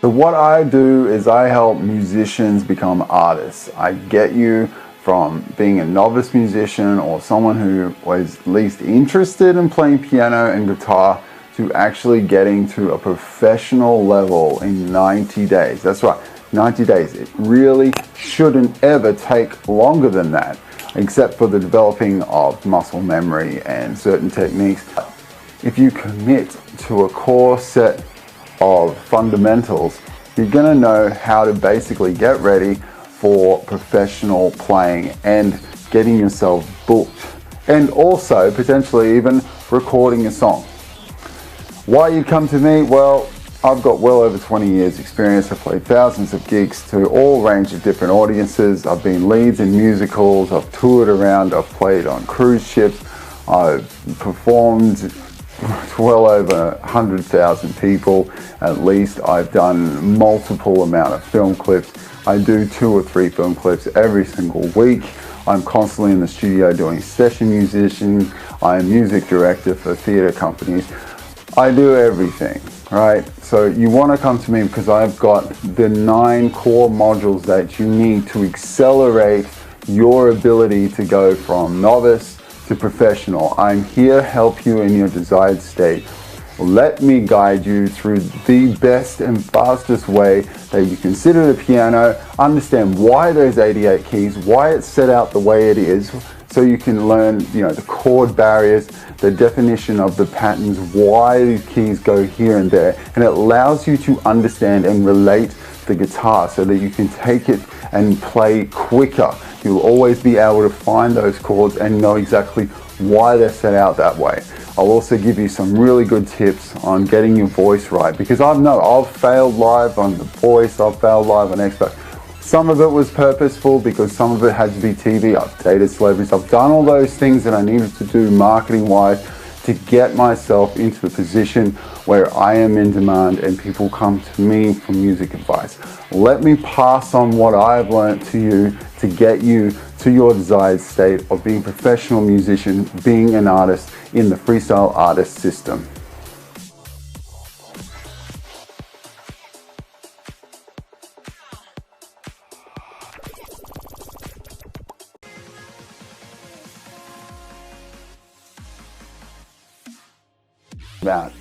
But what I do is I help musicians become artists. I get you from being a novice musician or someone who was least interested in playing piano and guitar to actually getting to a professional level in 90 days. That's right, 90 days. It really shouldn't ever take longer than that, except for the developing of muscle memory and certain techniques. If you commit to a core set of fundamentals, you're going to know how to basically get ready for professional playing and getting yourself booked, and also potentially even recording a song. Why you come to me? Well, I've got well over 20 years experience. I've played thousands of gigs to all range of different audiences. I've been leads in musicals, I've toured around, I've played on cruise ships, I've performed well over 100,000 people at least. I've done multiple amount of film clips. I do 2 or 3 film clips every single week. I'm constantly in the studio doing session musician. I'm music director for theater companies. I do everything, right? So you want to come to me because I've got the 9 core modules that you need to accelerate your ability to go from novice to professional. I'm here to help you in your desired state. Let me guide you through the best and fastest way that you can sit at a piano, understand why there's 88 keys, why it's set out the way it is, so you can learn, the chord barriers, the definition of the patterns, why these keys go here and there, and it allows you to understand and relate the guitar so that you can take it and play quicker. You'll always be able to find those chords and know exactly why they're set out that way. I'll also give you some really good tips on getting your voice right, because I've failed live on The Voice, I've failed live on X Factor. Some of it was purposeful because some of it had to be TV. I've dated celebrities. I've done all those things that I needed to do marketing wise to get myself into the position where I am in demand and people come to me for music advice. Let me pass on what I've learned to you to get you to your desired state of being a professional musician, being an artist in the Freestyle Artist System. About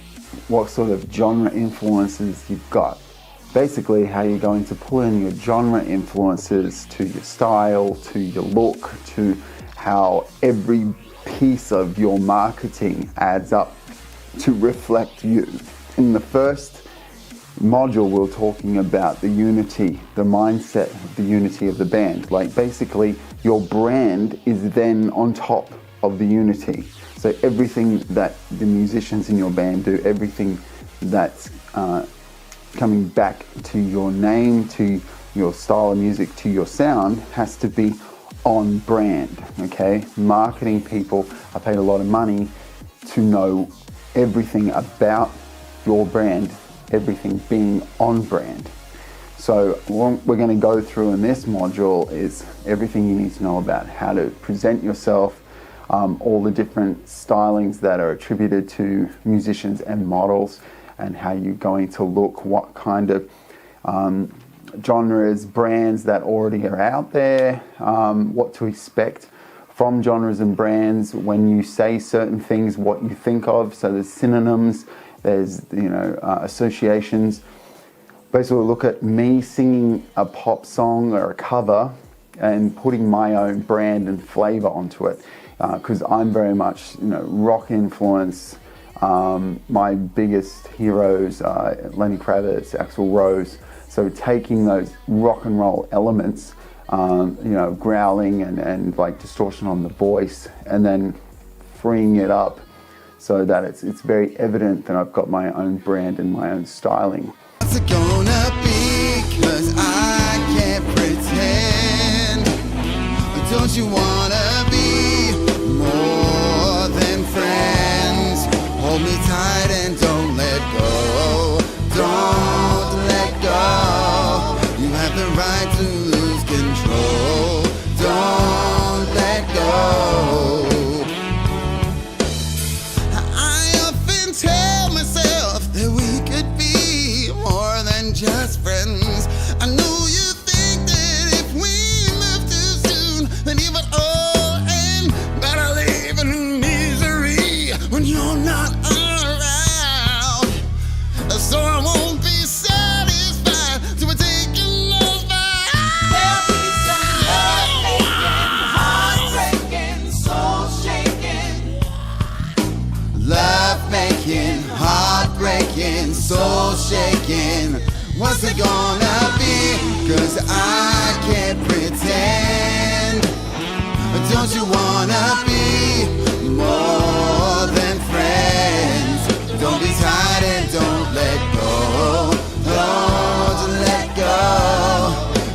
what sort of genre influences you've got. Basically how you're going to pull in your genre influences to your style, to your look, to how every piece of your marketing adds up to reflect you. In the first module we're talking about the unity, the mindset, the unity of the band. Like basically your brand is then on top of the unity. So everything that the musicians in your band do, everything that's coming back to your name, to your style of music, to your sound, has to be on brand, okay? Marketing people are paid a lot of money to know everything about your brand, everything being on brand. So what we're going to go through in this module is everything you need to know about how to present yourself, all the different stylings that are attributed to musicians and models, and how you're going to look, what kind of genres, brands that already are out there, what to expect from genres and brands when you say certain things, what you think of. So there's synonyms, there's associations. Basically look at me singing a pop song or a cover and putting my own brand and flavor onto it. Because I'm very much, rock influence. My biggest heroes are Lenny Kravitz, Axl Rose. So taking those rock and roll elements, growling and like distortion on the voice, and then freeing it up so that it's very evident that I've got my own brand and my own styling. What's it gonna be? 'Cause I can't pretend. Don't you wanna be more than friends? Hold me tight and don't let go. Don't let go. You have the right to lose control. Don't let go. I often tell myself that we could be more than just friends. I know you think that if we move too soon, then it would all end. But I live in misery when you're not around. So I won't be satisfied till we're taking those vows. There'll be some love-making, heart-breaking, soul-shaking. Love-making, heart-breaking, soul-shaking. What's it gonna be? 'Cause I can't pretend. Don't you wanna be more than friends? Don't be tied and don't let go. Don't let go.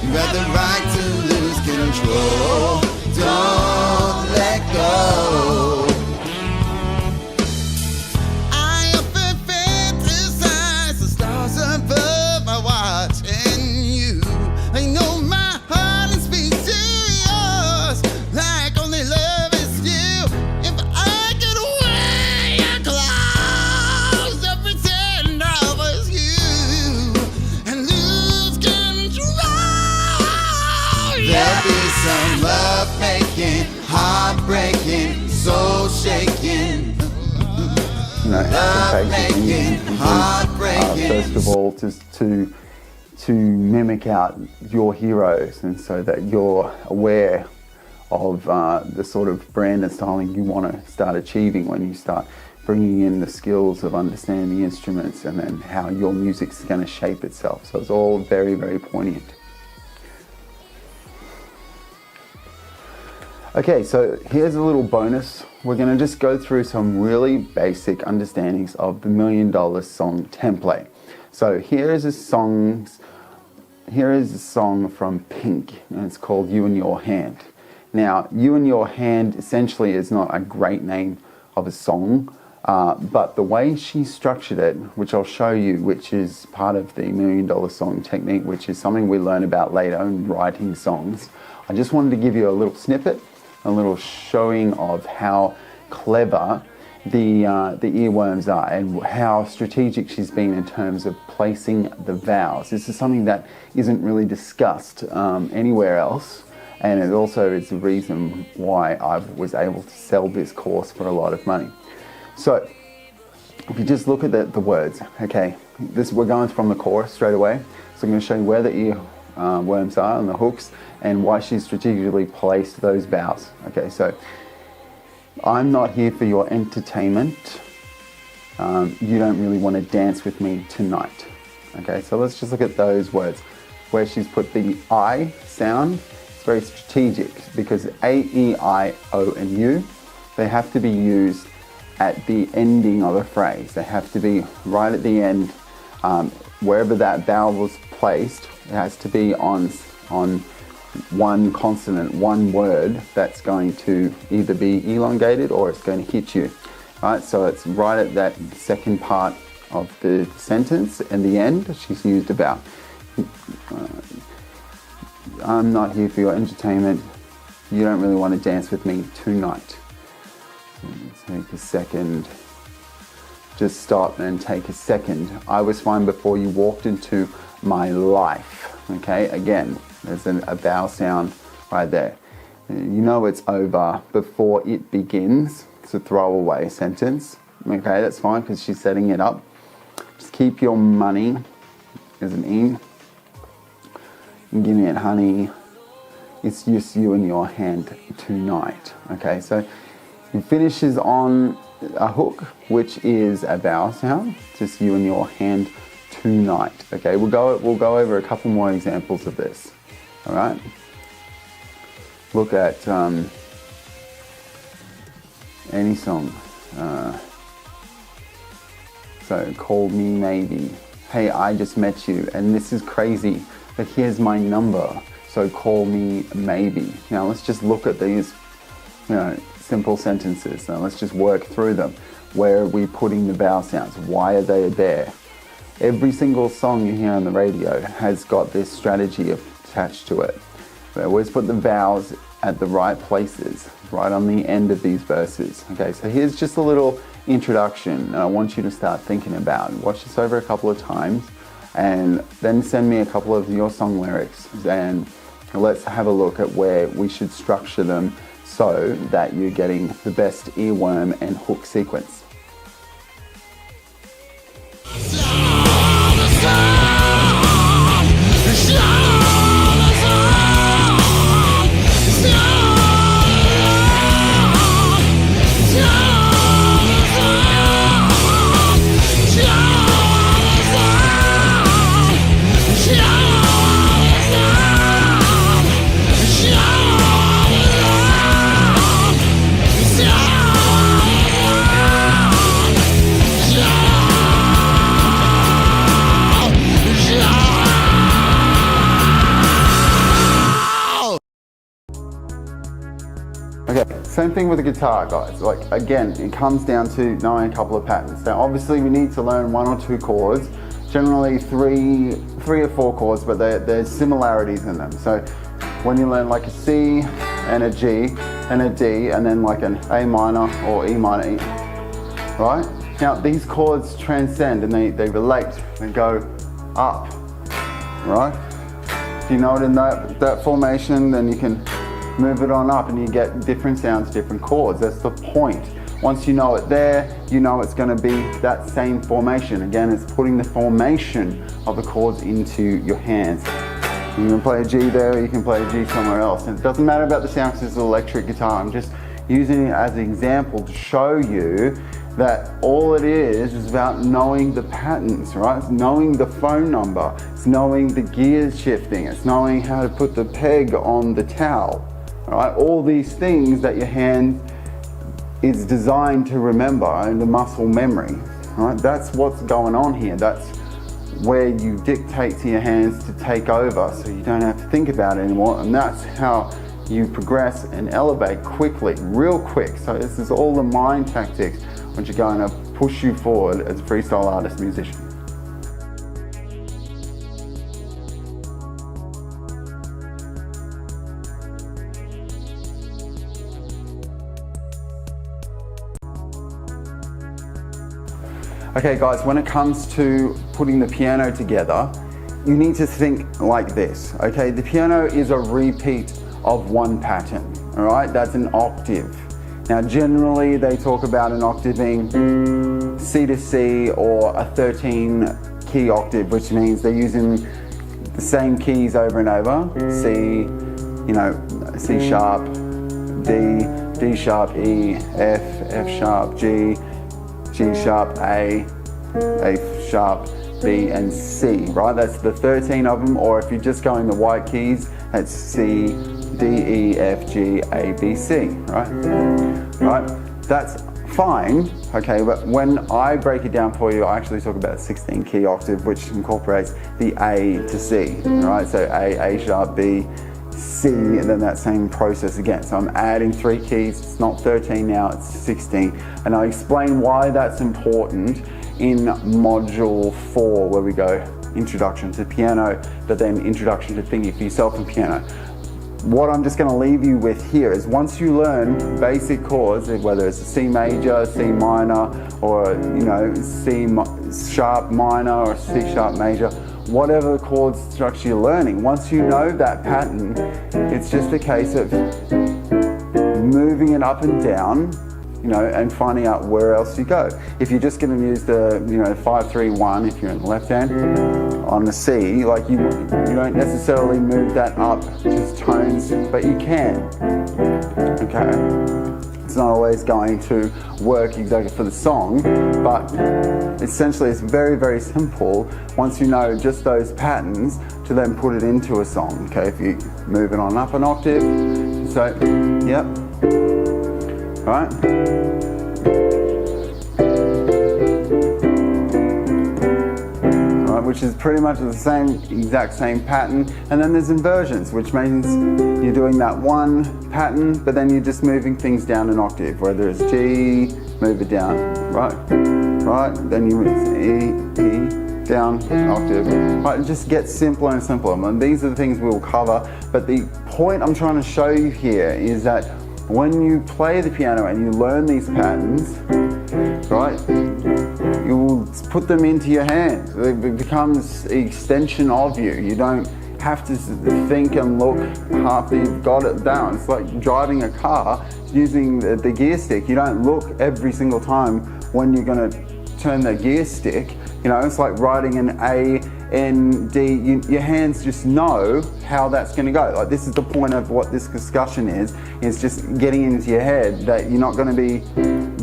You have the right to lose control. Don't let go. I often fantasize the stars above my watch and you. I know my heart and speak to yours like only love is you. If I could wear your clothes to pretend I was you and lose control. There'll be some love making, heartbreaking, soul shaking. You know, how to take it and first of all, just to mimic out your heroes, and so that you're aware of the sort of brand and styling you want to start achieving when you start bringing in the skills of understanding the instruments and then how your music's going to shape itself. So it's all very, very poignant. Okay, so here's a little bonus. We're going to just go through some really basic understandings of the $1 Million Song template. So here is a song from Pink, and it's called You and Your Hand. Now, You and Your Hand essentially is not a great name of a song, but the way she structured it, which I'll show you, which is part of the $1 Million Song technique, which is something we learn about later in writing songs. I just wanted to give you a little snippet, a little showing of how clever the earworms are and how strategic she's been in terms of placing the vowels. This is something that isn't really discussed anywhere else, and it also is the reason why I was able to sell this course for a lot of money. So if you just look at the words, okay, we're going from the chorus straight away. So I'm going to show you where the earworms are and the hooks and why she strategically placed those vowels. Okay, so I'm not here for your entertainment. You don't really want to dance with me tonight. Okay, so let's just look at those words. Where she's put the I sound, it's very strategic because A, E, I, O, and U, they have to be used at the ending of a phrase. They have to be right at the end. Wherever that vowel was placed, it has to be on one consonant, one word that's going to either be elongated or it's going to hit you. Right, so it's right at that second part of the sentence and the end. She's used about, I'm not here for your entertainment. You don't really want to dance with me tonight. Take a second. Just stop and take a second. I was fine before you walked into my life. Okay, again, there's a vowel sound right there. You know it's over before it begins. It's a throwaway sentence. Okay, that's fine because she's setting it up. Just keep your money as an in. And give me it, honey. It's just you and your hand tonight. Okay, so it finishes on a hook, which is a vowel sound. Just you and your hand tonight. Okay, we'll go over a couple more examples of this. All right. Look at any song. So call me maybe. Hey, I just met you, and this is crazy, but here's my number. So call me maybe. Now let's just look at these, simple sentences. Now let's just work through them. Where are we putting the vowel sounds? Why are they there? Every single song you hear on the radio has got this strategy attached to it. We always put the vowels at the right places, right on the end of these verses. Okay, so here's just a little introduction, and I want you to start thinking about it. Watch this over a couple of times, and then send me a couple of your song lyrics, and let's have a look at where we should structure them so that you're getting the best earworm and hook sequence. Okay, same thing with the guitar, guys. Like, again, it comes down to knowing a couple of patterns. Now, obviously, we need to learn 1 or 2 chords, generally three or 4 chords, but there's similarities in them. So when you learn like a C and a G and a D, and then like an A minor or E minor, right? Now, these chords transcend and they relate, they go up, right? If you know it in that formation, then you can move it on up and you get different sounds, different chords. That's the point. Once you know it there, you know it's going to be that same formation. Again, it's putting the formation of the chords into your hands. You can play a G there, you can play a G somewhere else. And it doesn't matter about the sound because it's an electric guitar. I'm just using it as an example to show you that all it is about knowing the patterns, right? It's knowing the phone number, it's knowing the gears shifting, it's knowing how to put the peg on the towel. Right? All these things that your hand is designed to remember, and the muscle memory. Right? That's what's going on here. That's where you dictate to your hands to take over so you don't have to think about it anymore. And that's how you progress and elevate quickly, real quick. So this is all the mind tactics which are going to push you forward as a freestyle artist, musician. Okay guys, when it comes to putting the piano together, you need to think like this, okay? The piano is a repeat of one pattern, all right? That's an octave. Now generally they talk about an octave being C to C or a 13 key octave, which means they're using the same keys over and over. C, you know, C sharp, D, D sharp, E, F, F sharp, G, G sharp, A sharp, B, and C, right? That's the 13 of them, or if you're just going the white keys, that's C, D, E, F, G, A, B, C, right? Right? That's fine, okay, but when I break it down for you, I actually talk about a 16 key octave, which incorporates the A to C, right? So A sharp, B, C, and then that same process again. So I'm adding 3 keys, it's not 13 now, it's 16. And I'll explain why that's important in module 4, where we go introduction to piano, but then introduction to thinking for yourself and piano. What I'm just going to leave you with here is once you learn basic chords, whether it's a C major, C minor, or you know, C sharp minor or C sharp major, whatever chord structure you're learning, once you know that pattern, it's just a case of moving it up and down, you know, and finding out where else you go. If you're just going to use the, you know, 5-3-1, if you're in the left hand on the C, like you don't necessarily move that up just tones, but you can. Okay. It's not always going to work exactly for the song, but essentially it's very, very simple once you know just those patterns to then put it into a song. Okay, if you move it on up an octave, so, yep, right? Which is pretty much the exact same pattern. And then there's inversions, which means you're doing that one pattern, but then you're just moving things down an octave. Whether it's G, move it down, right, then you move E, down an octave. Right, it just gets simpler and simpler. And these are the things we'll cover, but the point I'm trying to show you here is that when you play the piano and you learn these patterns, right, you will put them into your hands. It becomes an extension of you. You don't have to think and look after you've got it down. It's like driving a car using the gear stick. You don't look every single time when you're going to turn the gear stick. You know, it's like writing an A, N, D. Your hands just know how that's going to go. Like, this is the point of what this discussion is just getting into your head that you're not going to be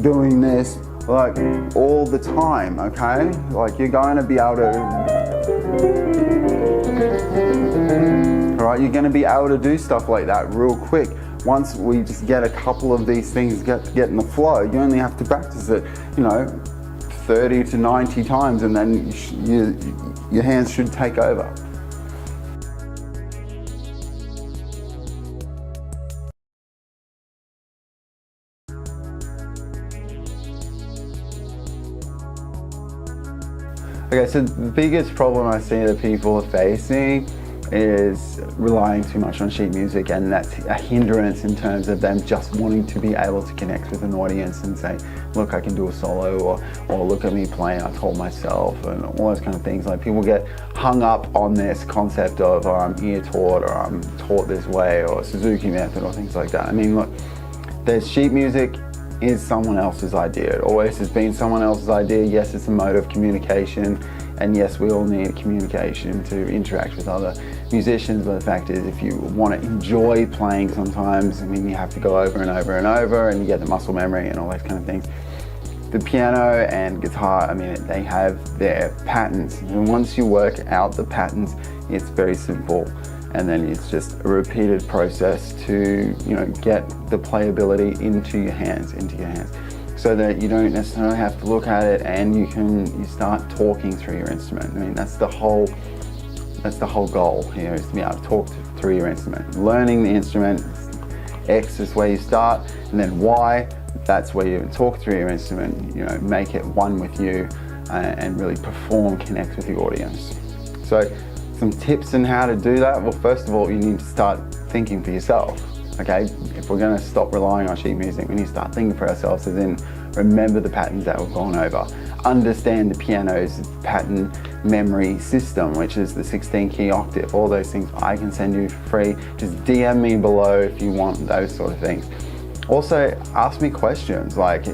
doing this like all the time, okay? Like, you're going to be able to, all right, you're going to be able to do stuff like that real quick. Once we just get a couple of these things get in the flow, you only have to practice it, you know, 30 to 90 times, and then your hands should take over. Okay, so the biggest problem I see that people are facing is relying too much on sheet music, and that's a hindrance in terms of them just wanting to be able to connect with an audience and say, look, I can do a solo, or look at me playing, I taught myself, and all those kind of things. Like, people get hung up on this concept of, oh, I'm ear taught, or I'm taught this way, or Suzuki method, or things like that. I mean, look, there's sheet music is someone else's idea. It always has been someone else's idea. Yes, it's a mode of communication, and yes, we all need communication to interact with other musicians, but the fact is, if you want to enjoy playing sometimes, I mean, you have to go over and over and over, and you get the muscle memory and all those kind of things. The piano and guitar, I mean, they have their patterns, and once you work out the patterns, it's very simple, and then it's just a repeated process to, you know, get the playability into your hands, so that you don't necessarily have to look at it, and you start talking through your instrument. I mean, that's the whole goal here, is to be able to talk through your instrument. Learning the instrument, X is where you start, and then Y, that's where you talk through your instrument, you know, make it one with you, and really perform, connect with the audience. So some tips on how to do that. Well, first of all, you need to start thinking for yourself. Okay, if we're going to stop relying on sheet music, we need to start thinking for ourselves, as in remember the patterns that we've gone over. Understand the piano's pattern memory system, which is the 16-key octave, all those things I can send you for free. Just DM me below if you want those sort of things. Also, ask me questions like,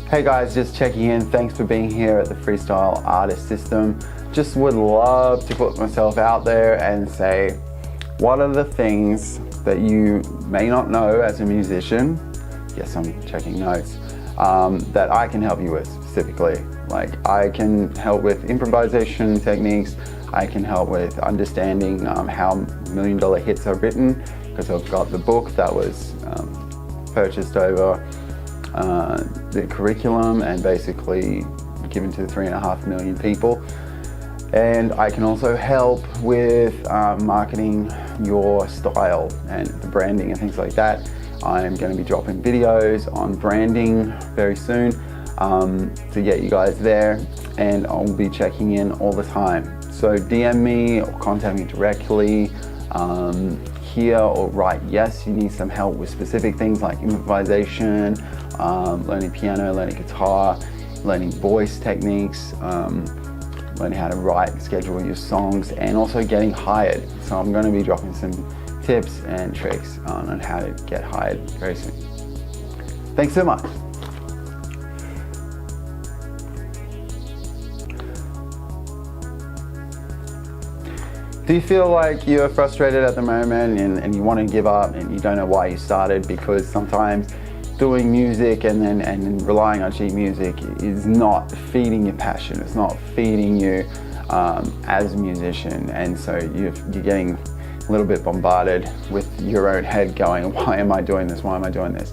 hey guys, just checking in. Thanks for being here at the Freestyle Artist System. Just would love to put myself out there and say, what are the things that you may not know as a musician? Yes, I'm checking notes. That I can help you with specifically. Like, I can help with improvisation techniques. I can help with understanding how $1 Million hits are written, because I've got the book that was purchased over the curriculum and basically given to 3.5 million people. And I can also help with marketing your style and the branding and things like that. I'm going to be dropping videos on branding very soon to get you guys there, and I'll be checking in all the time. So DM me or contact me directly here, or write yes, you need some help with specific things like improvisation, learning piano, learning guitar, learning voice techniques, learning how to write and schedule your songs, and also getting hired. So I'm going to be dropping some tips and tricks on how to get hired very soon. Thanks so much. Do you feel like you're frustrated at the moment and you want to give up and you don't know why you started? Because sometimes doing music and relying on sheet music is not feeding your passion. It's not feeding you as a musician, and so you're getting a little bit bombarded with your own head going, why am I doing this? Why am I doing this?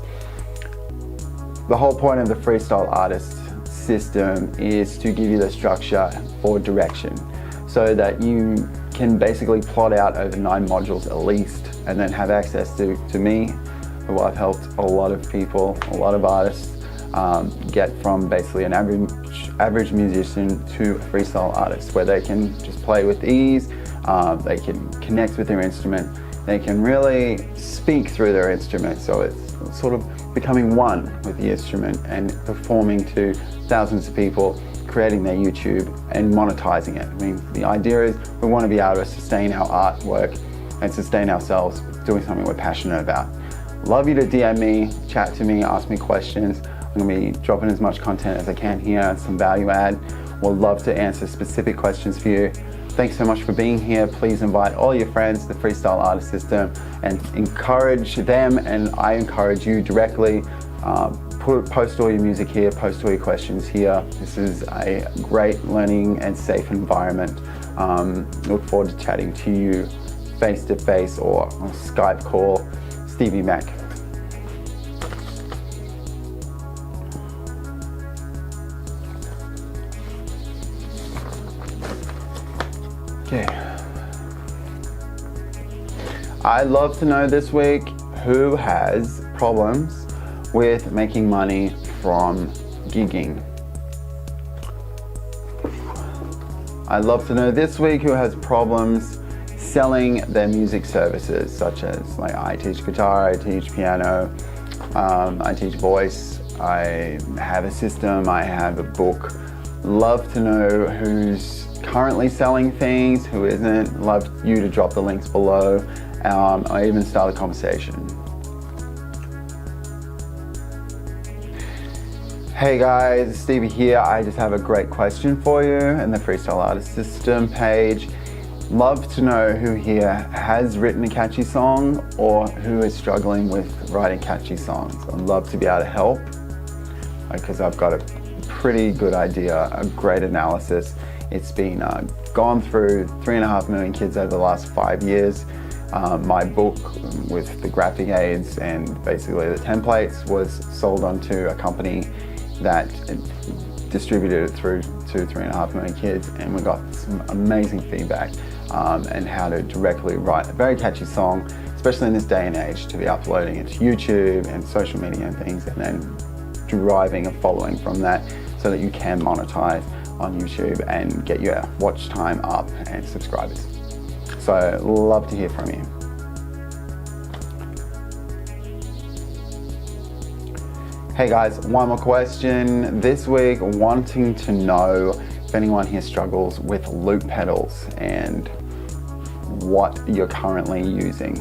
The whole point of the Freestyle Artist System is to give you the structure or direction, so that you can basically plot out over 9 modules at least, and then have access to me, who I've helped a lot of people, a lot of artists, get from basically an average musician to a freestyle artist, where they can just play with ease, they can connect with their instrument, they can really speak through their instrument, so it's sort of becoming one with the instrument and performing to thousands of people, creating their YouTube and monetizing it. I mean, the idea is we want to be able to sustain our artwork and sustain ourselves doing something we're passionate about. Love you to DM me, chat to me, ask me questions. I'm going to be dropping as much content as I can here, some value add. We'll love to answer specific questions for you. Thanks so much for being here. Please invite all your friends to the Freestyle Artist System and encourage them, and I encourage you directly. Post all your music here, post all your questions here. This is a great learning and safe environment. Look forward to chatting to you face to face or on Skype call. Stevie Mac. Okay. I'd love to know this week who has problems with making money from gigging. I'd love to know this week who has problems selling their music services, such as like I teach guitar, I teach piano, I teach voice, I have a system, I have a book. Love to know who's currently selling things, who isn't. Love you to drop the links below, or even start a conversation. Hey guys, Stevie here. I just have a great question for you in the Freestyle Artist System page. Love to know who here has written a catchy song or who is struggling with writing catchy songs. I'd love to be able to help, because I've got a pretty good idea, a great analysis. It's been gone through 3.5 million kids over the last 5 years. My book with the graphic aids and basically the templates was sold onto a company that distributed it through to 3.5 million kids, and we got some amazing feedback and how to directly write a very catchy song, especially in this day and age, to be uploading it to YouTube and social media and things, and then deriving a following from that so that you can monetize on YouTube and get your watch time up and subscribers. So love to hear from you. Hey guys, one more question this week. Wanting to know if anyone here struggles with loop pedals and what you're currently using.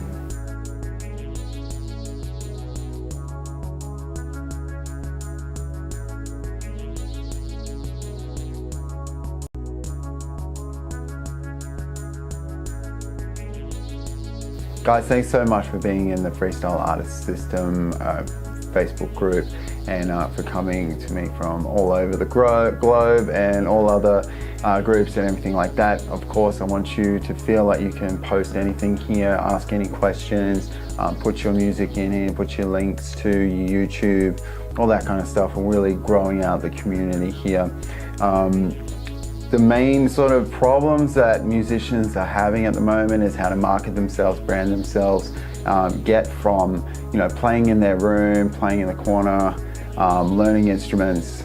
Guys, thanks so much for being in the Freestyle Artist System Facebook group, and for coming to me from all over the globe and all other groups and everything like that. Of course, I want you to feel like you can post anything here, ask any questions, put your music in here, put your links to your YouTube, all that kind of stuff. We're really growing out the community here. The main sort of problems that musicians are having at the moment is how to market themselves, brand themselves, get from, you know, playing in their room, playing in the corner, learning instruments,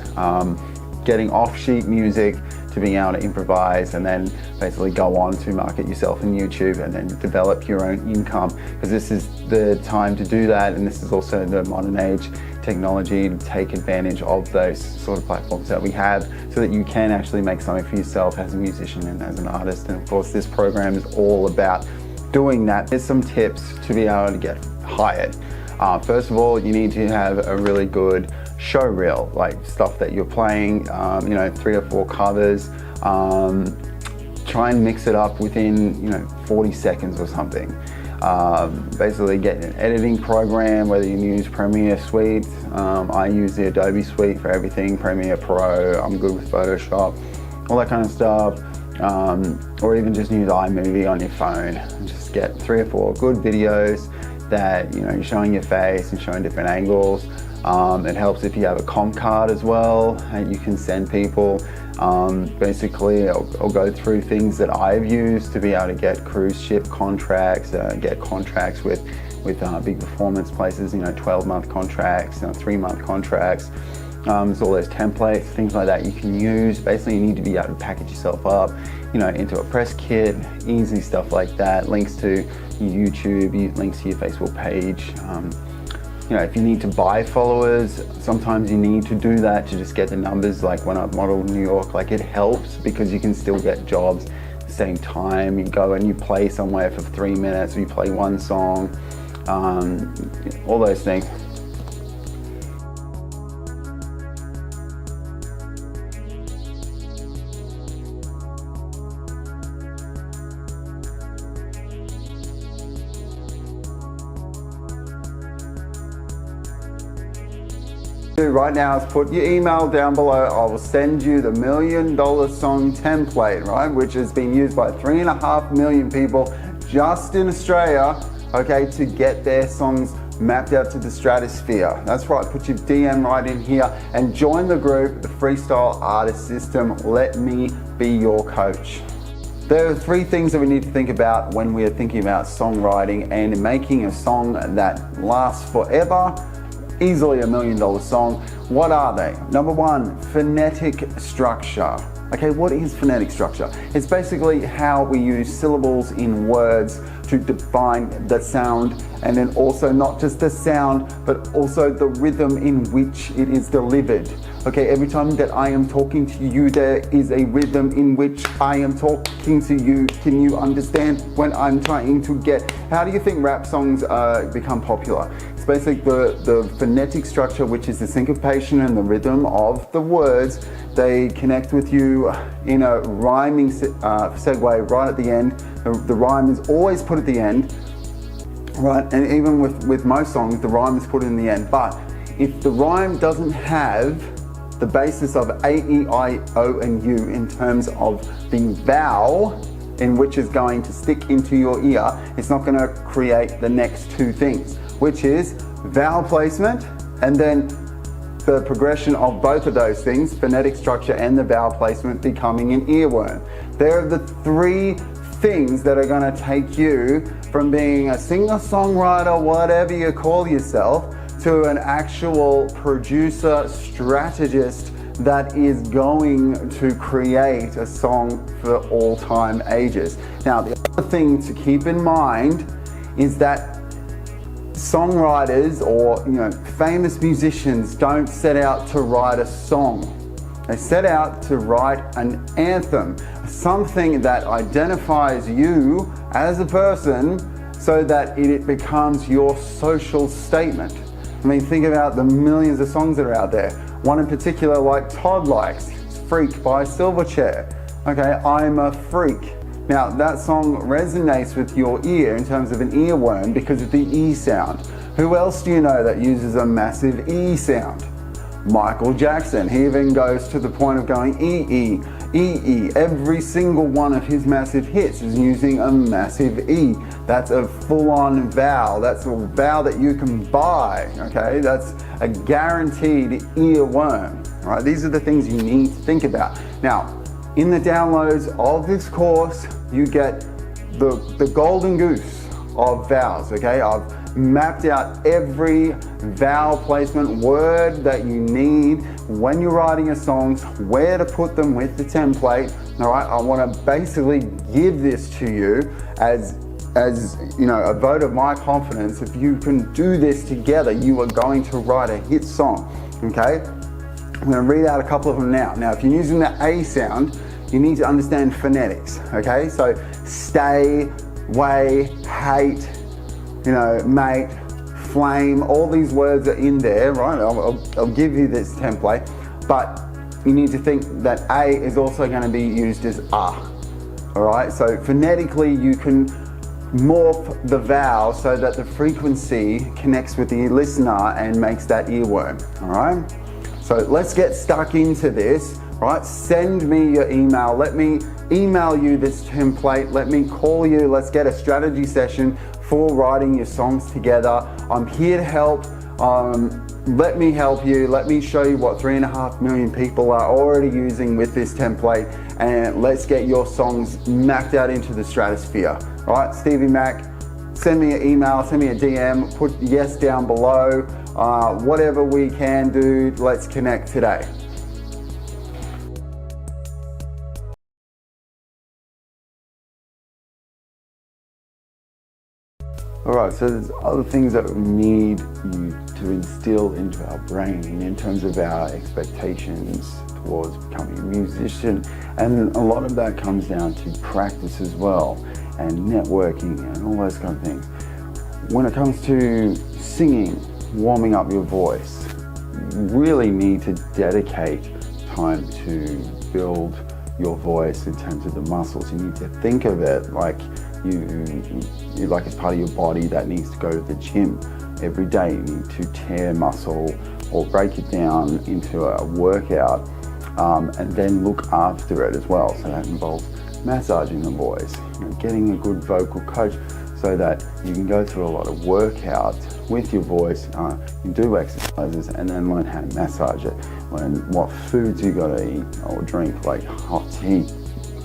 getting off-sheet music to being able to improvise, and then basically go on to market yourself in YouTube and then develop your own income, because this is the time to do that, and this is also the modern age technology to take advantage of those sort of platforms that we have, so that you can actually make something for yourself as a musician and as an artist. And of course, this program is all about doing that. There's some tips to be able to get hired. First of all, you need to have a really good show reel, like stuff that you're playing, you know, 3 or 4 covers. Try and mix it up within, you know, 40 seconds or something. Basically get an editing program, whether you use Premiere Suite. I use the Adobe Suite for everything, Premiere Pro, I'm good with Photoshop, all that kind of stuff. Or even just use iMovie on your phone and just get 3 or 4 good videos that, you know, you're showing your face and showing different angles. It helps if you have a comm card as well that you can send people. Basically, I'll go through things that I've used to be able to get cruise ship contracts, get contracts with big performance places, you know, 12-month contracts, you know, 3-month contracts. There's all those templates, things like that you can use. Basically, you need to be able to package yourself up, into a press kit, easy stuff like that. Links to your YouTube, links to your Facebook page. If you need to buy followers, sometimes you need to do that to just get the numbers. Like when I've modeled in New York, it helps because you can still get jobs at the same time. You go and you play somewhere for 3 minutes, or you play one song, all those things. Right now is put your email down below. I will send you the $1 million song template, right, which has been used by 3.5 million people just in Australia, okay, to get their songs mapped out to the stratosphere. That's right, put your DM right in here and join the group, the Freestyle Artist System. Let me be your coach. There are 3 things that we need to think about when we are thinking about songwriting and making a song that lasts forever. Easily $1 million song. What are they? Number 1, phonetic structure. Okay, what is phonetic structure? It's basically how we use syllables in words to define the sound, and then also not just the sound, but also the rhythm in which it is delivered. Okay, every time that I am talking to you, there is a rhythm in which I am talking to you. Can you understand when I'm trying to get? How do you think rap songs become popular? It's basically the phonetic structure, which is the syncopation and the rhythm of the words. They connect with you in a rhyming segue right at the end. The rhyme is always put at the end, right? And even with most songs, the rhyme is put in the end. But if the rhyme doesn't have the basis of A, E, I, O, and U in terms of the vowel in which is going to stick into your ear, it's not going to create the next 2 things, which is vowel placement and then the progression of both of those things, phonetic structure and the vowel placement, becoming an earworm. They're the 3 things that are going to take you from being a singer-songwriter, whatever you call yourself, to an actual producer, strategist that is going to create a song for all time ages. Now, the other thing to keep in mind is that songwriters or famous musicians don't set out to write a song. They set out to write an anthem, something that identifies you as a person so that it becomes your social statement. I mean, think about the millions of songs that are out there. One in particular, like Todd likes, Freak by Silverchair. Okay, I'm a freak. Now, that song resonates with your ear in terms of an earworm because of the E sound. Who else do you know that uses a massive E sound? Michael Jackson. He even goes to the point of going E-E, E-E. Every single one of his massive hits is using a massive E. That's a full-on vowel. That's a vowel that you can buy, okay? That's a guaranteed earworm, all right? These are the things you need to think about. Now, in the downloads of this course, you get the golden goose of vowels, okay? I've mapped out every vowel placement word that you need when you're writing your songs, where to put them with the template. All right, I want to basically give this to you as a vote of my confidence. If you can do this together, you are going to write a hit song. Okay, I'm going to read out a couple of them now. Now, if you're using the A sound, you need to understand phonetics. Okay, so stay, way, hate, mate, flame, all these words are in there, right? I'll give you this template, but you need to think that A is also going to be used as all right? So phonetically, you can morph the vowel so that the frequency connects with the listener and makes that earworm, all right? So let's get stuck into this, right? Send me your email. Let me email you this template. Let me call you. Let's get a strategy session for writing your songs together. I'm here to help. Let me help you. Let me show you what 3.5 million people are already using with this template, and let's get your songs mapped out into the stratosphere. All right, Stevie Mac, send me an email, send me a DM, put yes down below. Whatever we can do, let's connect today. Alright, so there's other things that we need you to instill into our brain in terms of our expectations towards becoming a musician, and a lot of that comes down to practice as well, and networking and all those kind of things. When it comes to singing, warming up your voice, you really need to dedicate time to build your voice in terms of the muscles. You need to think of it like you like it's part of your body that needs to go to the gym every day. You need to tear muscle or break it down into a workout, and then look after it as well. So that involves massaging the voice, getting a good vocal coach so that you can go through a lot of workouts with your voice. You do exercises and then learn how to massage it, learn what foods you gotta eat or drink, like hot tea,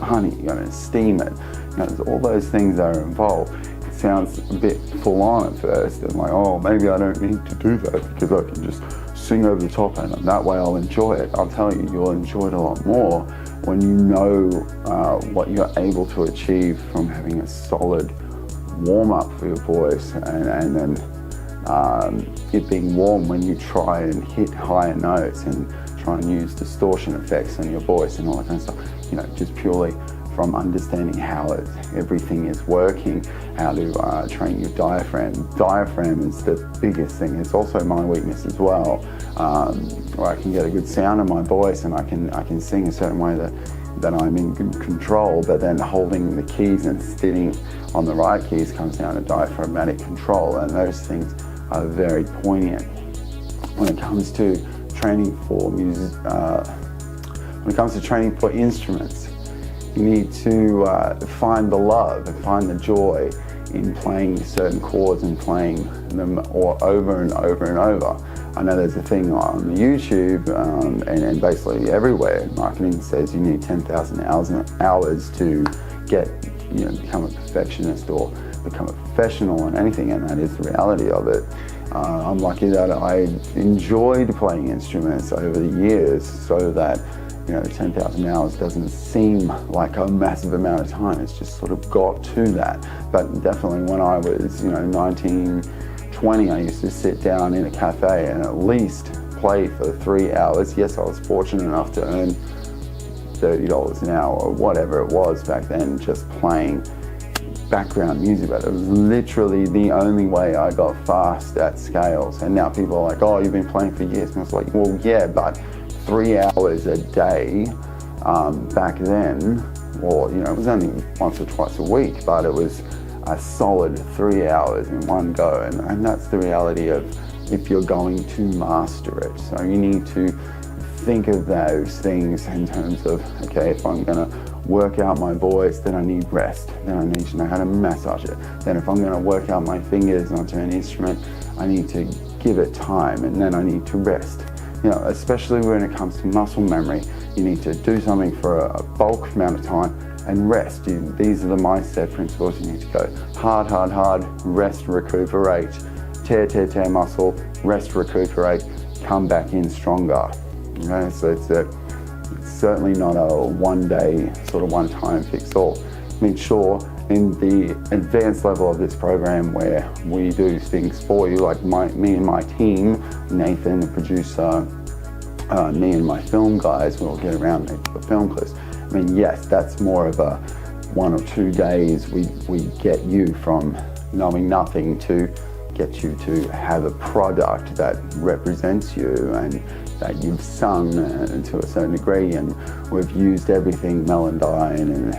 honey, you gotta steam it. There's all those things that are involved. It sounds a bit full on at first, and like, oh, maybe I don't need to do that because I can just sing over the top and that way I'll enjoy it. I'll tell you, you'll enjoy it a lot more when you know what you're able to achieve from having a solid warm up for your voice, and then it being warm when you try and hit higher notes and try and use distortion effects on your voice and all that kind of stuff. Just purely from understanding how everything is working, how to train your diaphragm. Diaphragm is the biggest thing. It's also my weakness as well, where I can get a good sound in my voice and I can sing a certain way that I'm in good control, but then holding the keys and sitting on the right keys comes down to diaphragmatic control, and those things are very poignant. When it comes to training for music, when it comes to training for instruments, you need to find the love and find the joy in playing certain chords and playing them over and over and over. I know there's a thing on YouTube and basically everywhere, marketing says you need 10,000 hours to become a perfectionist or become a professional in anything, and that is the reality of it. I'm lucky that I enjoyed playing instruments over the years, so that 10,000 hours doesn't seem like a massive amount of time. It's just sort of got to that. But definitely when I was 19, 20, I used to sit down in a cafe and at least play for 3 hours. Yes, I was fortunate enough to earn $30 an hour or whatever it was back then, just playing background music, but it was literally the only way I got fast at scales. And now people are like, oh, you've been playing for years. And I was like, well, yeah, but 3 hours a day back then, or it was only once or twice a week, but it was a solid 3 hours in one go, and that's the reality of if you're going to master it. So you need to think of those things in terms of, okay, if I'm going to work out my voice, then I need rest, then I need to know how to massage it. Then if I'm going to work out my fingers onto an instrument, I need to give it time, and then I need to rest. Especially when it comes to muscle memory, you need to do something for a bulk amount of time and rest. These are the mindset principles. You need to go hard, hard, hard, rest, recuperate, tear, tear, tear muscle, rest, recuperate, come back in stronger. Okay, so it's certainly not a one-day sort of one-time fix-all. I mean, sure, in the advanced level of this program where we do things for you, like me and my team, Nathan, the producer, me and my film guys, we'll get around and make the film clips. I mean, yes, that's more of a 1 or 2 days. We get you from knowing nothing to get you to have a product that represents you and that you've sung to a certain degree, and we've used everything melodyne and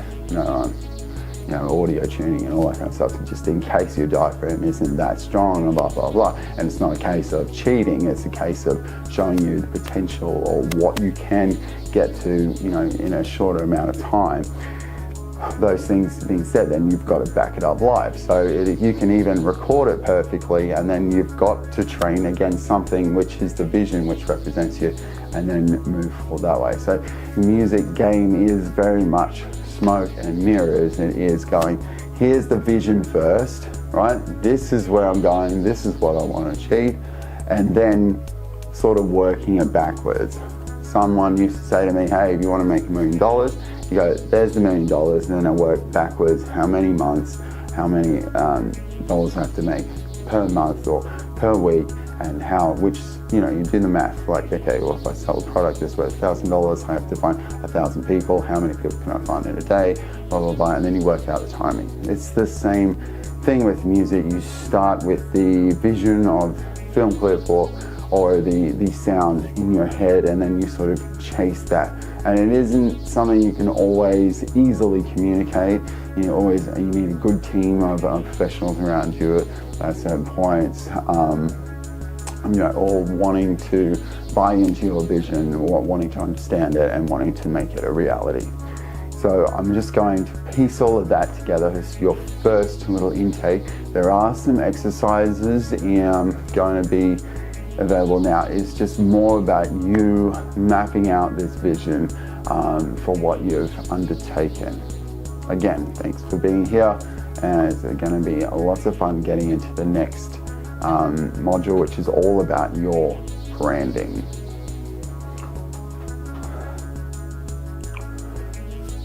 audio tuning and all that kind of stuff, just in case your diaphragm isn't that strong and blah, blah, blah. And it's not a case of cheating, it's a case of showing you the potential or what you can get to, in a shorter amount of time. Those things being said, then you've got to back it up live. So you can even record it perfectly, and then you've got to train against something which is the vision which represents you, and then move forward that way. So the music game is very much smoke and mirrors. It is going, here's the vision first, right? This is where I'm going, this is what I want to achieve, and then sort of working it backwards. Someone used to say to me, hey, if you want to make $1 million, you go, there's the $1 million, and then I work backwards, how many months, how many dollars I have to make per month or per week, and which, you do the math, like, okay, well, if I sell a product that's worth $1,000, I have to find 1,000 people, how many people can I find in a day, blah, blah, blah, and then you work out the timing. It's the same thing with music. You start with the vision of film clip or the sound in your head, and then you sort of chase that. And it isn't something you can always easily communicate. You need a good team of professionals around you at certain points, all wanting to buy into your vision, or wanting to understand it and wanting to make it a reality. So I'm just going to piece all of that together as your first little intake. There are some exercises going to be available now. It's just more about you mapping out this vision for what you've undertaken. Again, thanks for being here, and it's going to be lots of fun getting into the next module, which is all about your branding.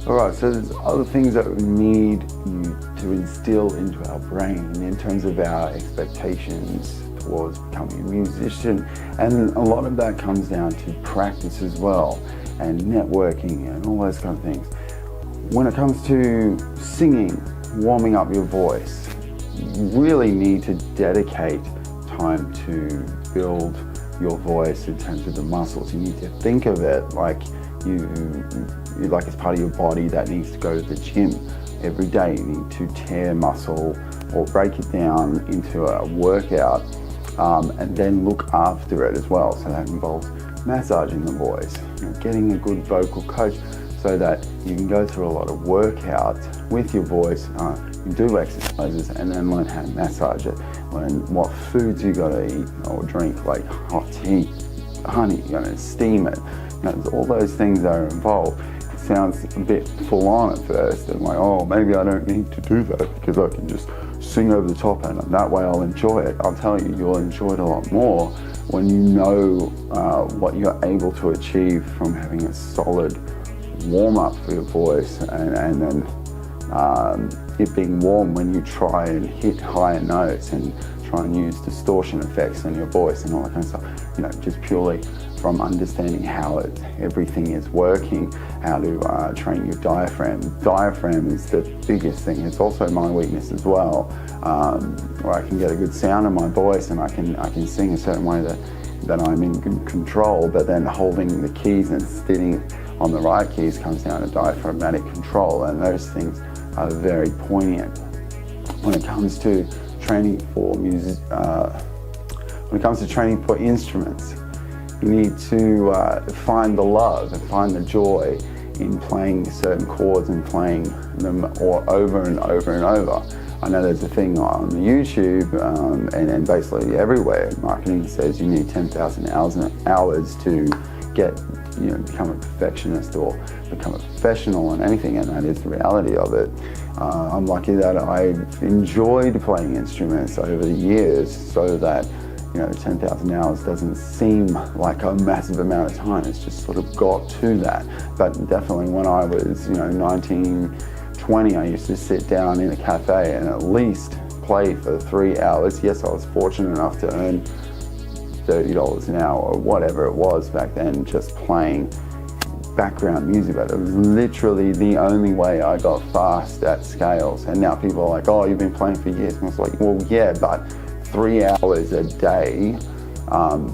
Alright, so there's other things that we need you to instill into our brain in terms of our expectations towards becoming a musician, and a lot of that comes down to practice as well, and networking and all those kind of things. When it comes to singing, warming up your voice, you really need to dedicate time to build your voice in terms of the muscles. You need to think of it like like it's part of your body that needs to go to the gym every day. You need to tear muscle or break it down into a workout, and then look after it as well. So that involves massaging the voice, getting a good vocal coach so that you can go through a lot of workouts with your voice. You do exercises and then learn how to massage it, learn what foods you gotta eat or drink, like hot tea, honey, you're gonna steam it. All those things that are involved. It sounds a bit full on at first, and like, oh, maybe I don't need to do that because I can just sing over the top and that way I'll enjoy it. I'll tell you, you'll enjoy it a lot more when you know what you're able to achieve from having a solid warm up for your voice, and then it being warm when you try and hit higher notes and try and use distortion effects on your voice and all that kind of stuff. Just purely from understanding how everything is working, how to train your diaphragm. Diaphragm is the biggest thing. It's also my weakness as well, where I can get a good sound in my voice and I can sing a certain way that I'm in good control, but then holding the keys and sitting on the right keys comes down to diaphragmatic control, and those things are very poignant. When it comes to training for music, when it comes to training for instruments, you need to find the love and find the joy in playing certain chords and playing them over and over and over. I know there's a thing on YouTube and basically everywhere. Marketing says you need 10,000 hours to become a perfectionist or become a professional in anything, and that is the reality of it. I'm lucky that I've enjoyed playing instruments over the years, so that 10,000 hours doesn't seem like a massive amount of time. It's just sort of got to that. But definitely when I was 19, 20, I used to sit down in a cafe and at least play for 3 hours. Yes, I was fortunate enough to earn $30 an hour or whatever it was back then, just playing background music, but it was literally the only way I got fast at scales. And now people are like, oh, you've been playing for years. And I was like, well, yeah, but 3 hours a day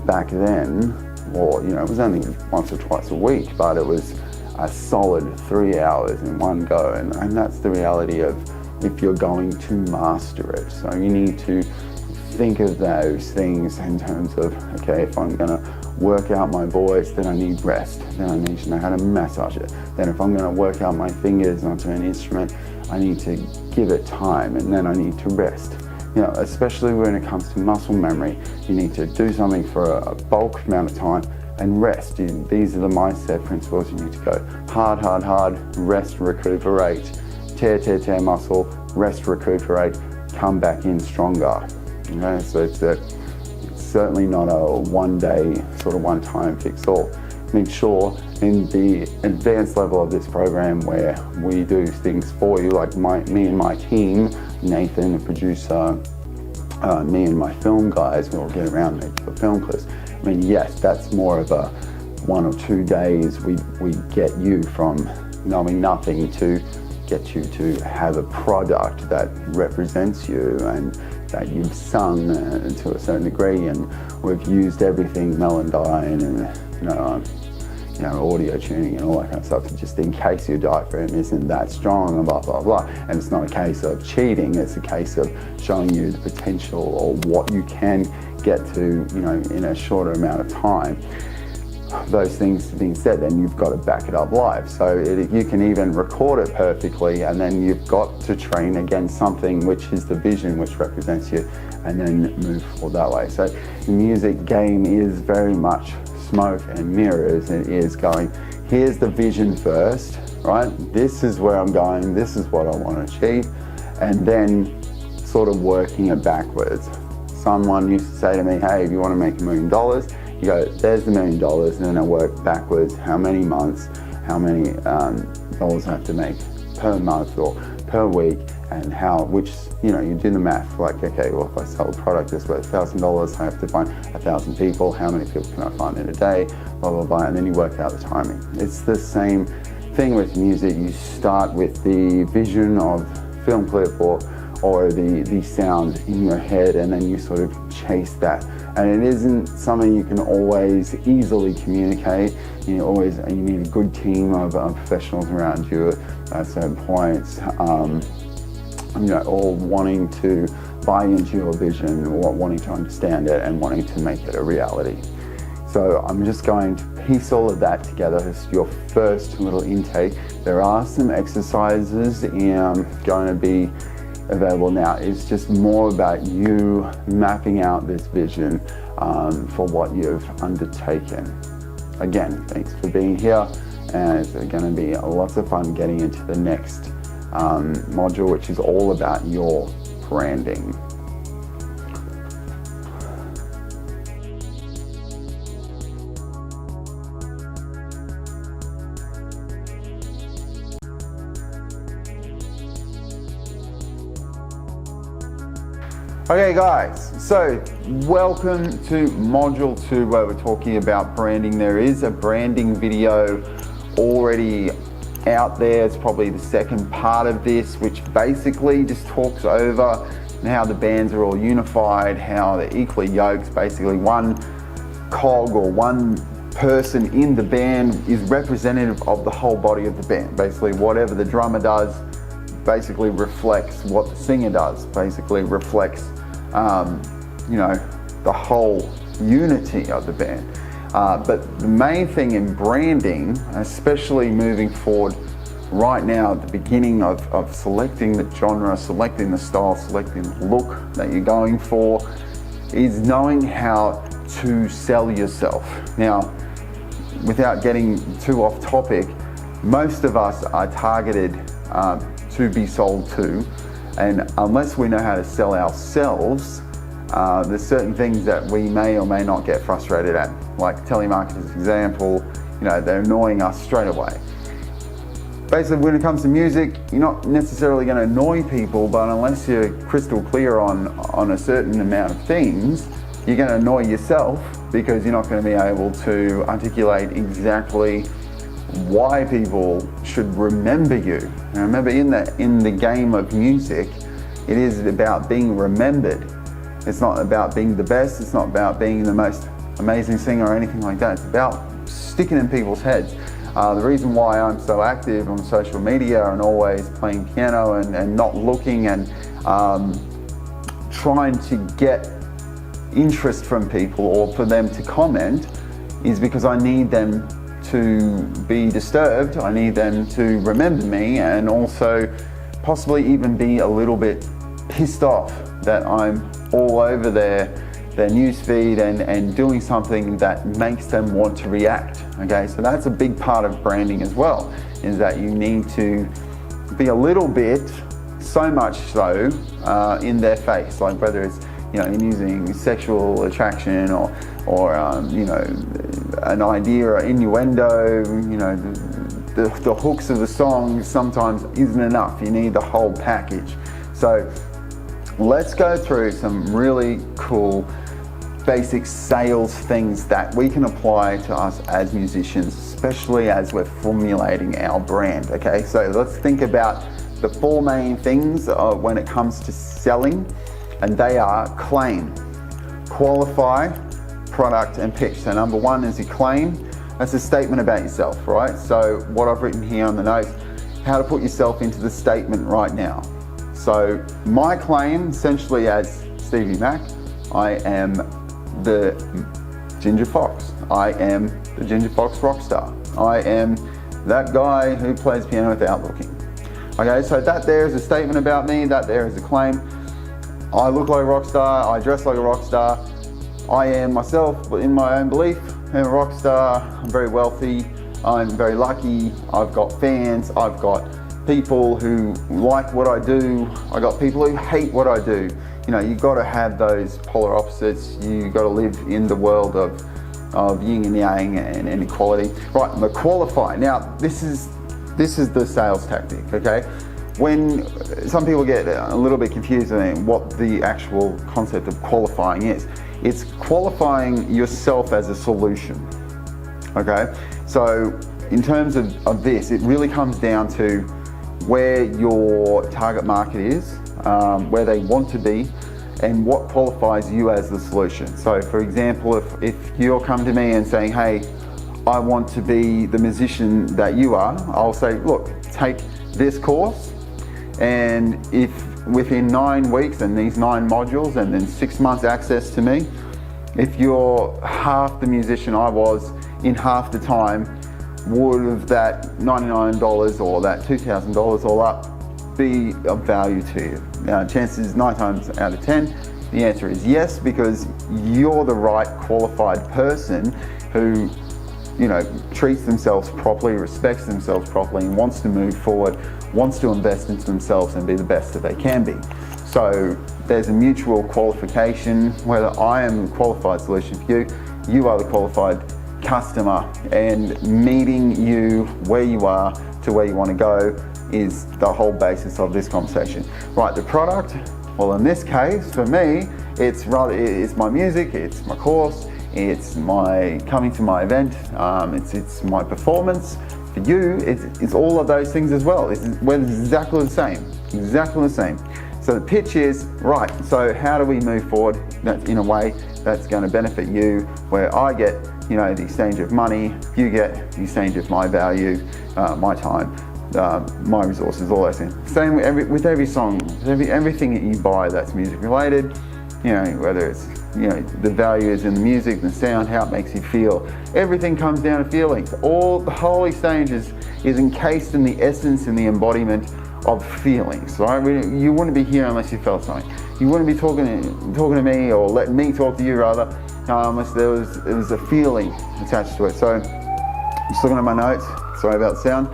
back then, or it was only once or twice a week, but it was a solid 3 hours in one go, and that's the reality of if you're going to master it. So you need to think of those things in terms of, okay, if I'm gonna work out my voice, then I need rest, then I need to know how to massage it. Then if I'm gonna work out my fingers onto an instrument, I need to give it time, and then I need to rest. Especially when it comes to muscle memory, you need to do something for a bulk amount of time and rest. These are the mindset principles. You need to go hard, rest, recuperate, tear muscle, rest, recuperate, come back in stronger. Okay, so it's certainly not a one-day sort of one-time fix-all. Make sure in the advanced level of this program where we do things for you, like me and my team, Nathan, the producer, me and my film guys, we'll get around and make the film clips. I mean, yes, that's more of a 1 or 2 days. We get you from knowing nothing to get you to have a product that represents you and that you've sung to a certain degree, and we've used everything Melodyne and audio tuning and all that kind of stuff, just in case your diaphragm isn't that strong and blah blah blah. And it's not a case of cheating, it's a case of showing you the potential or what you can get to, in a shorter amount of time. Those things being said, then you've got to back it up live. So you can even record it perfectly, and then you've got to train against something which is the vision which represents you, and then move forward that way. So the music game is very much smoke and mirrors. It is going, here's the vision first, right? This is where I'm going, this is what I want to achieve, and then sort of working it backwards. Someone used to say to me, hey, if you want to make $1 million, you go, there's the $1 million, and then I work backwards, how many months, how many dollars I have to make per month or per week, and you do the math, like, okay, well, if I sell a product that's worth $1,000, I have to find 1,000 people, how many people can I find in a day, blah, blah, blah, and then you work out the timing. It's the same thing with music. You start with the vision of film clip or the sound in your head, and then you sort of chase that. And it isn't something you can always easily communicate. You need a good team of professionals around you at certain points, all wanting to buy into your vision, or wanting to understand it and wanting to make it a reality. So I'm just going to piece all of that together as your first little intake. There are some exercises going to be available now. It's just more about you mapping out this vision for what you've undertaken. Again, thanks for being here, and it's going to be lots of fun getting into the next module, which is all about your branding. Okay guys, so welcome to module 2 where we're talking about branding. There is a branding video already out there. It's probably the second part of this, which basically just talks over how the bands are all unified, how they're equally yoked. Basically one cog or one person in the band is representative of the whole body of the band. Basically whatever the drummer does basically reflects what the singer does, basically reflects the whole unity of the band. But the main thing in branding, especially moving forward right now at the beginning of selecting the genre, selecting the style, selecting the look that you're going for, is knowing how to sell yourself. Now, without getting too off topic, most of us are targeted to be sold to, and unless we know how to sell ourselves, there's certain things that we may or may not get frustrated at. Like telemarketers example, they're annoying us straight away. Basically, when it comes to music, you're not necessarily going to annoy people, but unless you're crystal clear on a certain amount of things, you're going to annoy yourself, because you're not going to be able to articulate exactly why people should remember you. And remember, in the game of music, it is about being remembered. It's not about being the best, it's not about being the most amazing singer or anything like that. It's about sticking in people's heads. The reason why I'm so active on social media and always playing piano and not looking and trying to get interest from people or for them to comment is because I need them to be disturbed. I need them to remember me, and also possibly even be a little bit pissed off that I'm all over their newsfeed and doing something that makes them want to react. Okay, so that's a big part of branding as well, is that you need to be a little bit so much so in their face, like whether it's, you know, in using sexual attraction or you know, an idea or innuendo, you know, the hooks of the song sometimes isn't enough. You need the whole package. So let's go through some really cool basic sales things that we can apply to us as musicians, especially as we're formulating our brand. Okay, so let's think about the four main things when it comes to selling, and they are claim, qualify, product, and pitch. So number one is your claim. That's a statement about yourself, right? So what I've written here on the notes, how to put yourself into the statement right now. So my claim, essentially as Stevie Mac, I am the Ginger Fox. I am the Ginger Fox rock star. I am that guy who plays piano without looking. Okay, so that there is a statement about me, that there is a claim. I look like a rock star, I dress like a rock star. I am myself, in my own belief, I'm a rock star, I'm very wealthy, I'm very lucky, I've got fans, I've got people who like what I do, I got people who hate what I do. You know, you've got to have those polar opposites. You've got to live in the world of yin and yang and inequality. Right, and the qualify. Now, this is the sales tactic, okay? When some people get a little bit confused on what the actual concept of qualifying is, it's qualifying yourself as a solution, okay? So in terms of this, it really comes down to where your target market is, where they want to be, and what qualifies you as the solution. So for example, if you're coming to me and saying, hey, I want to be the musician that you are, I'll say, look, take this course, and if within 9 weeks and these 9 modules and then 6 months access to me, if you're half the musician I was in half the time, would have that $99 or that $2,000 all up be of value to you? Now, chances 9 times out of 10, the answer is yes, because you're the right qualified person who, you know, treats themselves properly, respects themselves properly, and wants to move forward, wants to invest into themselves and be the best that they can be. So there's a mutual qualification, whether I am the qualified solution for you, you are the qualified customer, and meeting you where you are to where you want to go is the whole basis of this conversation. Right, the product, well in this case, for me, it's my music, it's my course, it's my coming to my event, it's my performance. For you, it's all of those things as well. We're exactly the same. So the pitch is, right, so how do we move forward in a way that's going to benefit you, where I get, you know, the exchange of money, you get the exchange of my value, my time, my resources, all those things. Same with every song, everything that you buy that's music related, you know, whether it's, you know, the value is in the music, the sound, how it makes you feel. Everything comes down to feelings. All the whole exchange is encased in the essence and the embodiment of feelings, right? You wouldn't be here unless you felt something. You wouldn't be talking to me, or letting me talk to you rather, unless there was a feeling attached to it. So, just looking at my notes, sorry about the sound.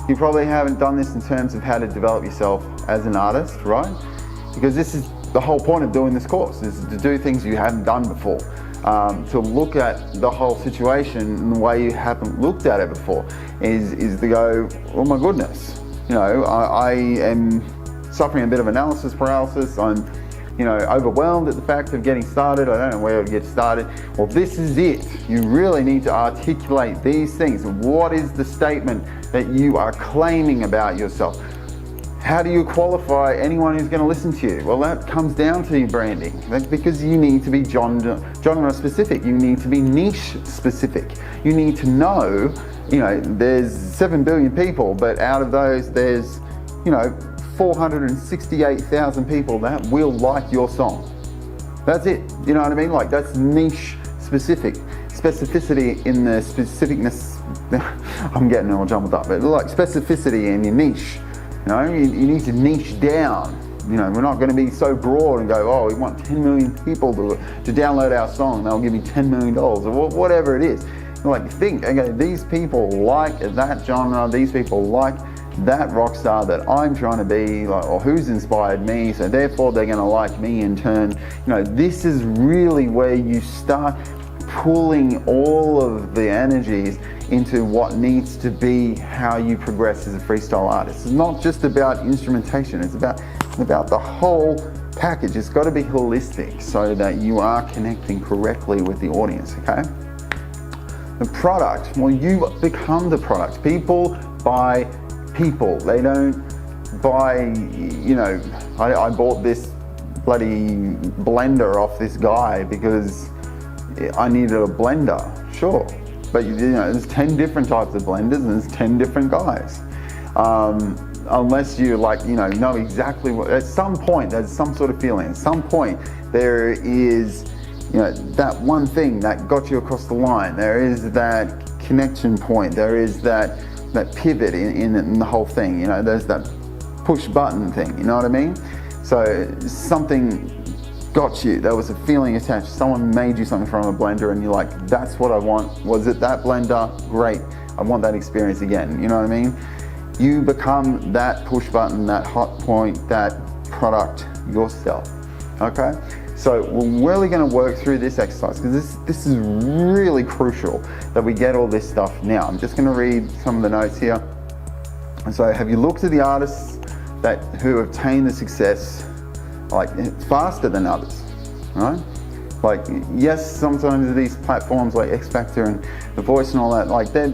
You probably haven't done this in terms of how to develop yourself as an artist, right? Because this is the whole point of doing this course, is to do things you haven't done before. To look at the whole situation in the way you haven't looked at it before, is to go, oh my goodness, you know, I am suffering a bit of analysis paralysis. I'm, you know, overwhelmed at the fact of getting started. I don't know where to get started. Well, this is it. You really need to articulate these things. What is the statement that you are claiming about yourself? How do you qualify anyone who's going to listen to you? Well, that comes down to your branding. That's because you need to be genre specific. You need to be niche specific. You need to know, you know, there's 7 billion people, but out of those, there's, you know, 468,000 people that will like your song. That's it. You know what I mean? Like, that's niche specific. Specificity in the specificness. I'm getting all jumbled up, but like specificity in your niche. You know, you need to niche down. You know, we're not going to be so broad and go, oh, we want 10 million people to download our song, they'll give me $10 million, or whatever it is. Like, think, okay, these people like that genre, these people like that rock star that I'm trying to be, like, or who's inspired me, so therefore they're going to like me in turn. This is really where you start pulling all of the energies into what needs to be how you progress as a freestyle artist. It's not just about instrumentation, it's about the whole package. It's got to be holistic so that you are connecting correctly with the audience, okay? The product, well, you become the product. People buy people. They don't buy, I bought this bloody blender off this guy because I needed a blender, sure. But there's 10 different types of blenders and there's 10 different guys. Unless you know exactly what, at some point there's some sort of feeling, at some point there is that one thing that got you across the line, there is that connection point, there is that pivot in the whole thing, there's that push button thing, you know what I mean? So something got you, there was a feeling attached, someone made you something from a blender and you're like, that's what I want. Was it that blender? Great, I want that experience again, you know what I mean? You become that push button, that hot point, that product yourself, okay? So we're really going to work through this exercise because this is really crucial that we get all this stuff now. I'm just going to read some of the notes here. So have you looked at the artists who obtain the success like faster than others, right? Like, yes, sometimes these platforms like X Factor and The Voice and all that, like they're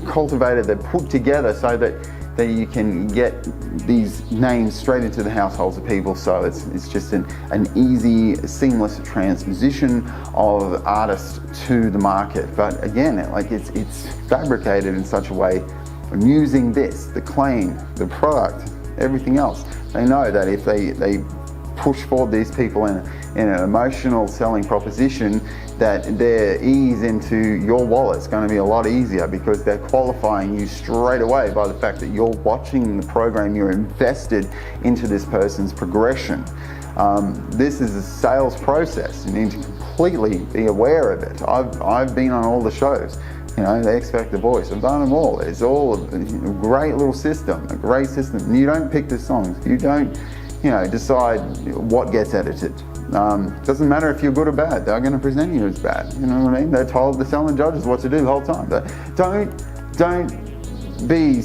cultivated, they're put together so that you can get these names straight into the households of people. So it's just an easy, seamless transition of artists to the market. But again, it's fabricated in such a way, using this, the claim, the product, everything else. They know that if they push forward these people in an emotional selling proposition, that their ease into your wallet is going to be a lot easier because they're qualifying you straight away by the fact that you're watching the program, you're invested into this person's progression. This is a sales process. You need to completely be aware of it. I've been on all the shows. They expect the voice. I've done them all. It's all a great little system, a great system. You don't pick the songs. You don't decide what gets edited. Doesn't matter if you're good or bad, they're going to present you as bad. You know what I mean? They're telling judges what to do the whole time. But don't be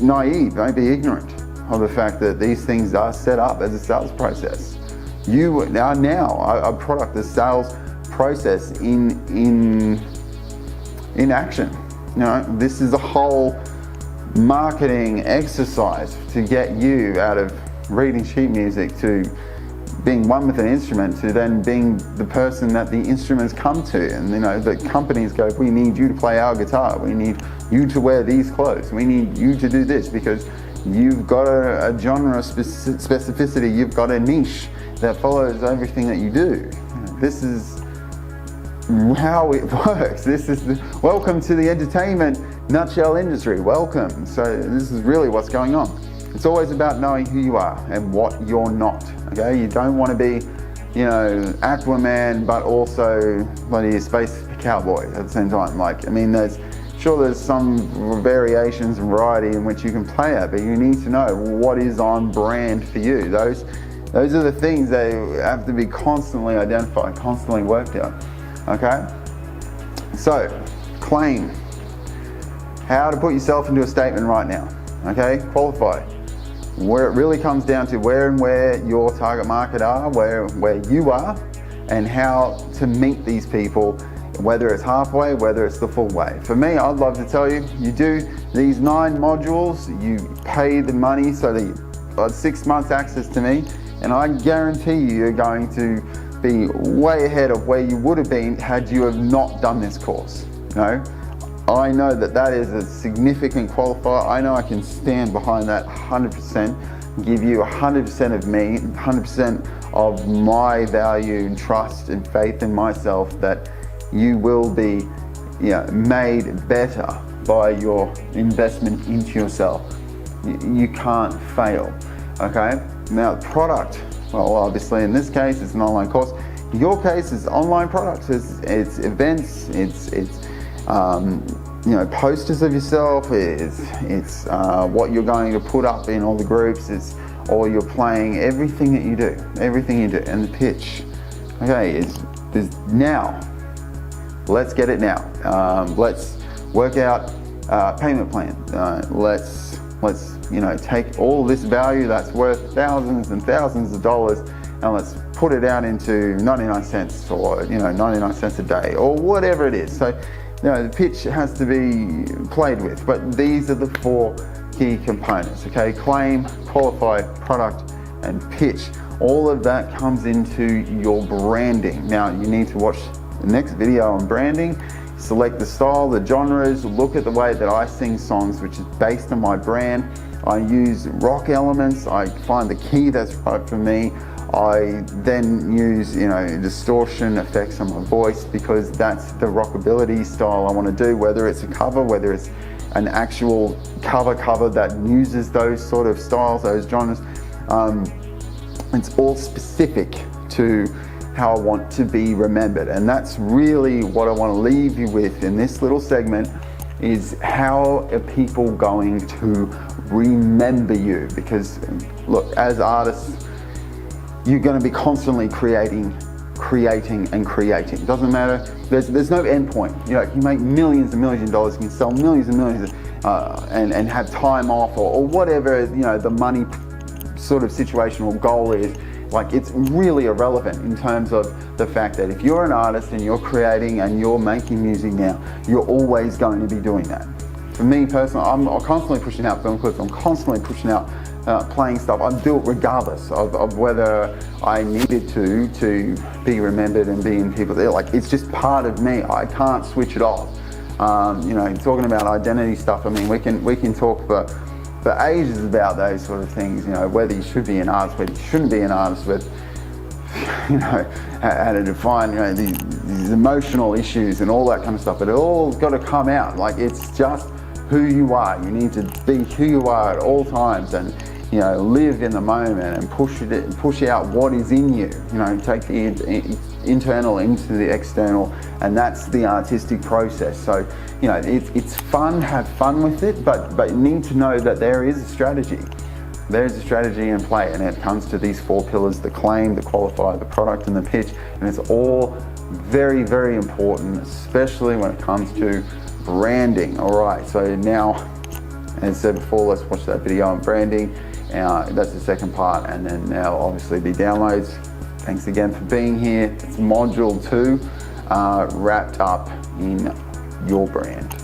naive, don't be ignorant of the fact that these things are set up as a sales process. You are now a product, the sales process in action. This is a whole marketing exercise to get you out of reading sheet music to being one with an instrument to then being the person that the instruments come to. And the companies go, we need you to play our guitar, we need you to wear these clothes, we need you to do this because you've got a genre specificity, you've got a niche that follows everything that you do. This is how it works. Welcome to the entertainment nutshell industry, welcome. So this is really what's going on. It's always about knowing who you are and what you're not, okay? You don't want to be, Aquaman, but also bloody space cowboy at the same time. There's some variations and variety in which you can play at, but you need to know what is on brand for you. Those are the things that have to be constantly identified, constantly worked out, okay? So, claim. How to put yourself into a statement right now, okay? Qualify. Where it really comes down to where your target market are, where you are, and how to meet these people, whether it's halfway, whether it's the full way. For me, I'd love to tell you, you do these 9 modules, you pay the money so that you got 6 months access to me, and I guarantee you're going to be way ahead of where you would have been had you have not done this course. I know that is a significant qualifier. I know I can stand behind that 100%, give you 100% of me, 100% of my value and trust and faith in myself that you will be made better by your investment into yourself. You can't fail, okay? Now, product, well, obviously in this case, it's an online course. In your case, it's online products, it's events, it's posters of yourself, it's what you're going to put up in all the groups, it's all you're playing, everything that you do, and the pitch. Okay, there's now. Let's get it now. Let's work out payment plan. Let's take all this value that's worth thousands and thousands of dollars, and let's put it out into 99 cents or 99 cents a day or whatever it is. So the pitch has to be played with, but these are the 4 key components. Okay, claim, qualify, product, and pitch. All of that comes into your branding. Now you need to watch the next video on branding, select the style, the genres, look at the way that I sing songs, which is based on my brand. I use rock elements, I find the key that's right for me. I then use distortion effects on my voice, because that's the rockability style I want to do, whether it's a cover, whether it's an actual cover that uses those sort of styles, those genres. It's all specific to how I want to be remembered, and that's really what I want to leave you with in this little segment, is how are people going to remember you? Because look, as artists, you're going to be constantly creating. It doesn't matter. There's no end point. You make millions and millions of dollars. You can sell millions and millions, and have time off or whatever the money sort of situational goal is. Like, it's really irrelevant in terms of the fact that if you're an artist and you're creating and you're making music now, you're always going to be doing that. For me personally, I'm constantly pushing out film clips. I'm constantly pushing out playing stuff. I do it regardless of whether I needed to be remembered and be in people there. Like, it's just part of me. I can't switch it off. Talking about identity stuff, I mean, we can talk for ages about those sort of things, whether you should be an artist, whether you shouldn't be an artist, with how to define these emotional issues and all that kind of stuff. But it all got to come out. Like, it's just who you are. You need to be who you are at all times, and live in the moment and push out what is in you. Take the internal into the external, and that's the artistic process. So it's fun, have fun with it, but you need to know that there is a strategy. There's a strategy in play, and it comes to these 4 pillars: the claim, the qualify, the product, and the pitch. And it's all very, very important, especially when it comes to branding. All right, so now, as I said before, let's watch that video on branding. That's the second part, and then now obviously the downloads. Thanks again for being here. It's module 2, wrapped up in your brand.